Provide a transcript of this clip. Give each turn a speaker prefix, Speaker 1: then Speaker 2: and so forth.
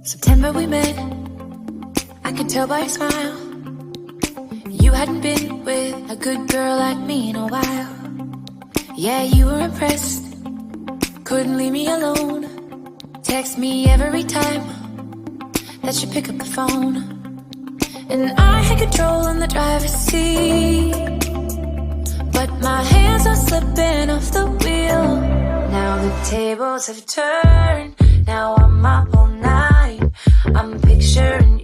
Speaker 1: September we met, I could tell by your smile. You hadn't been with a good girl like me in a while. Yeah, you were impressed, couldn't leave me alone. Text me every time that you pick up the phone. And I had control in the driver's seat, but my hands are slipping off the wheel. Now the tables have turned, now I'm up all night. I'm picturing